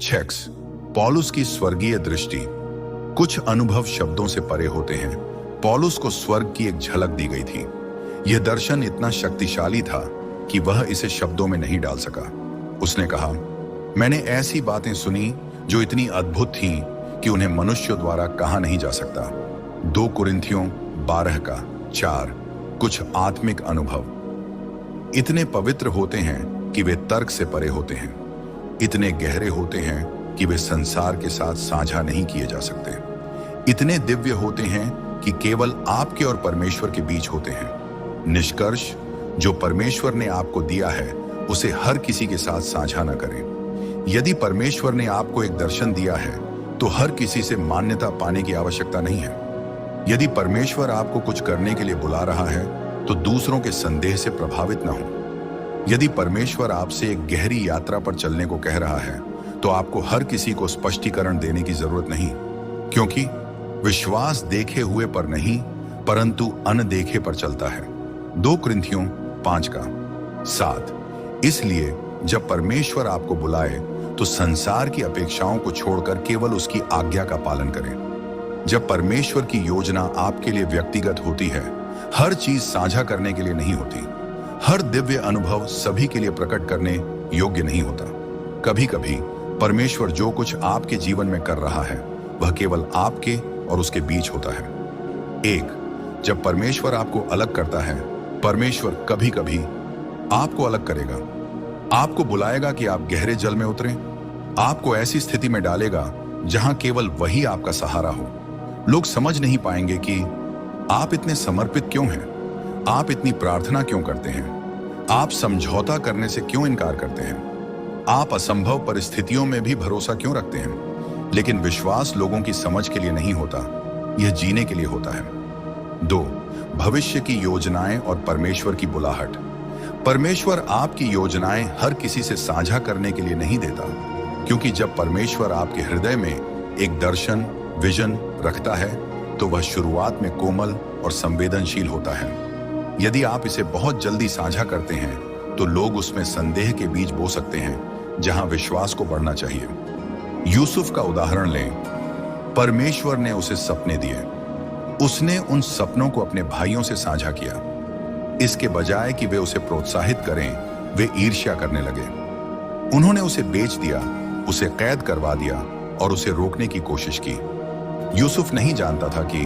Checks पौलुस की स्वर्गीय दृष्टि। कुछ अनुभव शब्दों से परे होते हैं। पौलुस को स्वर्ग की एक झलक दी गई थी। यह दर्शन इतना शक्तिशाली था कि वह इसे शब्दों में नहीं डाल सका। उसने कहा, मैंने ऐसी बातें सुनी जो इतनी अद्भुत थीं कि उन्हें मनुष्यों द्वारा कहा नहीं जा सकता। 2 कुरिन्थियों 12:4। कुछ आत्मिक अनुभव इतने पवित्र होते हैं कि वे तर्क से परे होते हैं, इतने गहरे होते हैं कि वे संसार के साथ साझा नहीं किए जा सकते, इतने दिव्य होते हैं कि केवल आपके और परमेश्वर के बीच होते हैं। निष्कर्ष, जो परमेश्वर ने आपको दिया है उसे हर किसी के साथ साझा न करें। यदि परमेश्वर ने आपको एक दर्शन दिया है तो हर किसी से मान्यता पाने की आवश्यकता नहीं है। यदि परमेश्वर आपको कुछ करने के लिए बुला रहा है तो दूसरों के संदेह से प्रभावित न हो। यदि परमेश्वर आपसे एक गहरी यात्रा पर चलने को कह रहा है तो आपको हर किसी को स्पष्टीकरण देने की जरूरत नहीं, क्योंकि विश्वास देखे हुए पर नहीं परंतु अनदेखे पर चलता है। 2 कुरिन्थियों 5:7। इसलिए जब परमेश्वर आपको बुलाए तो संसार की अपेक्षाओं को छोड़कर केवल उसकी आज्ञा का पालन करें। जब परमेश्वर की योजना आपके लिए व्यक्तिगत होती है, हर चीज साझा करने के लिए नहीं होती। हर दिव्य अनुभव सभी के लिए प्रकट करने योग्य नहीं होता। कभी कभी परमेश्वर जो कुछ आपके जीवन में कर रहा है वह केवल आपके और उसके बीच होता है। 1, जब परमेश्वर आपको अलग करता है, परमेश्वर कभी कभी आपको अलग करेगा। आपको बुलाएगा कि आप गहरे जल में उतरें, आपको ऐसी स्थिति में डालेगा जहां केवल वही आपका सहारा हो। लोग समझ नहीं पाएंगे कि आप इतने समर्पित क्यों हैं, आप इतनी प्रार्थना क्यों करते हैं, आप समझौता करने से क्यों इनकार करते हैं, आप असंभव परिस्थितियों में भी भरोसा क्यों रखते हैं। लेकिन विश्वास लोगों की समझ के लिए नहीं होता, यह जीने के लिए होता है। 2, भविष्य की योजनाएं और परमेश्वर की बुलाहट। परमेश्वर आपकी योजनाएं हर किसी से साझा करने के लिए नहीं देता, क्योंकि जब परमेश्वर आपके हृदय में एक दर्शन, विजन रखता है तो वह शुरुआत में कोमल और संवेदनशील होता है। यदि आप इसे बहुत जल्दी साझा करते हैं तो लोग उसमें संदेह के बीज बो सकते हैं जहां विश्वास को बढ़ना चाहिए। यूसुफ का उदाहरण लें। परमेश्वर ने उसे सपने दिए, उसने उन सपनों को अपने भाइयों से साझा किया। इसके बजाय कि वे उसे प्रोत्साहित करें, वे ईर्ष्या करने लगे। उन्होंने उसे बेच दिया, उसे कैद करवा दिया और उसे रोकने की कोशिश की। यूसुफ नहीं जानता था कि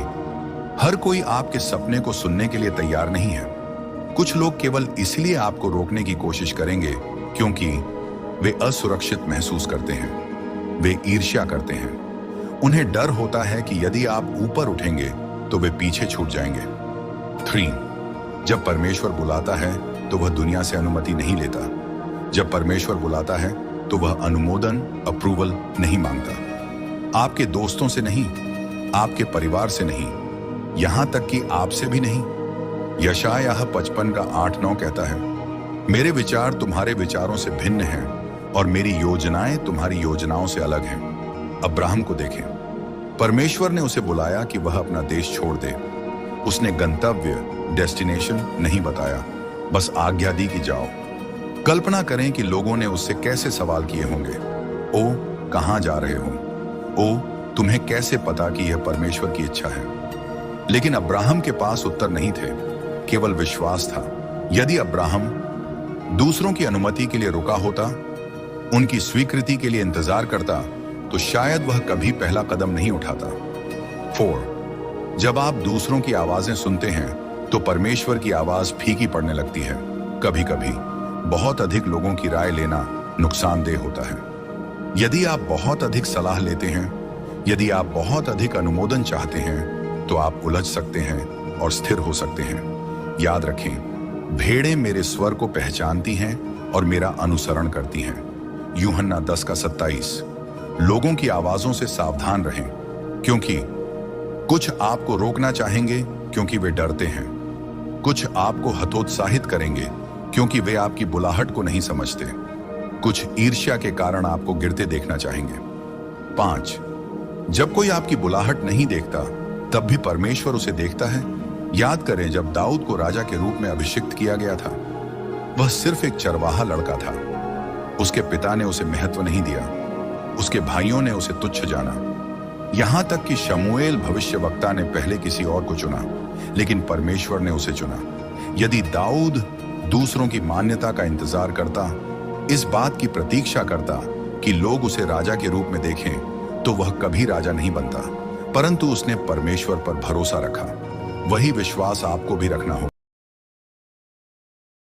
हर कोई आपके सपने को सुनने के लिए तैयार नहीं है। कुछ लोग केवल इसलिए आपको रोकने की कोशिश करेंगे क्योंकि वे असुरक्षित महसूस करते हैं, वे ईर्ष्या करते हैं। उन्हें डर होता है कि यदि आप ऊपर उठेंगे तो वे पीछे छूट जाएंगे। 3, जब परमेश्वर बुलाता है तो वह दुनिया से अनुमति नहीं लेता। जब परमेश्वर बुलाता है तो वह अनुमोदन, अप्रूवल नहीं मांगता। आपके दोस्तों से नहीं, आपके परिवार से नहीं, यहां तक कि आपसे भी नहीं। यशायाह 55:8-9 कहता है, मेरे विचार तुम्हारे विचारों से भिन्न हैं और मेरी योजनाएं तुम्हारी योजनाओं से अलग हैं। अब्राहम को देखें, परमेश्वर ने उसे बुलाया कि वह अपना देश छोड़ दे। उसने गंतव्य, डेस्टिनेशन नहीं बताया, बस आज्ञा दी कि जाओ। कल्पना करें कि लोगों ने उससे कैसे सवाल किए होंगे, ओ कहां जा रहे हो, ओ तुम्हें कैसे पता कि यह परमेश्वर की इच्छा है। लेकिन अब्राहम के पास उत्तर नहीं थे, केवल विश्वास था। यदि अब्राहम दूसरों की अनुमति के लिए रुका होता, उनकी स्वीकृति के लिए इंतजार करता, तो शायद वह कभी पहला कदम नहीं उठाता। 4, जब आप दूसरों की आवाजें सुनते हैं तो परमेश्वर की आवाज फीकी पड़ने लगती है। कभी कभी बहुत अधिक लोगों की राय लेना नुकसानदेह होता है। यदि आप बहुत अधिक सलाह लेते हैं, यदि आप बहुत अधिक अनुमोदन चाहते हैं तो आप उलझ सकते हैं और स्थिर हो सकते हैं। याद रखें, भेड़ें मेरे स्वर को पहचानती हैं और मेरा अनुसरण करती हैं। यूहन्ना 10:27। लोगों की आवाजों से सावधान रहें, क्योंकि कुछ आपको रोकना चाहेंगे क्योंकि वे डरते हैं, कुछ आपको हतोत्साहित करेंगे क्योंकि वे आपकी बुलाहट को नहीं समझते, कुछ ईर्ष्या के कारण आपको गिरते देखना चाहेंगे। 5, जब कोई आपकी बुलाहट नहीं देखता तब भी परमेश्वर उसे देखता है। याद करें, जब दाऊद को राजा के रूप में अभिषिक्त किया गया था, वह सिर्फ एक चरवाहा लड़का था। उसके पिता ने उसे महत्व नहीं दिया, उसके भाइयों ने उसे तुच्छ जाना। यहां तक कि शमूएल भविष्यवक्ता ने पहले किसी और को चुना, लेकिन परमेश्वर ने उसे चुना। यदि दाऊद दूसरों की मान्यता का इंतजार करता, इस बात की प्रतीक्षा करता कि लोग उसे राजा के रूप में देखें, तो वह कभी राजा नहीं बनता। परंतु उसने परमेश्वर पर भरोसा रखा। वही विश्वास आपको भी रखना होगा।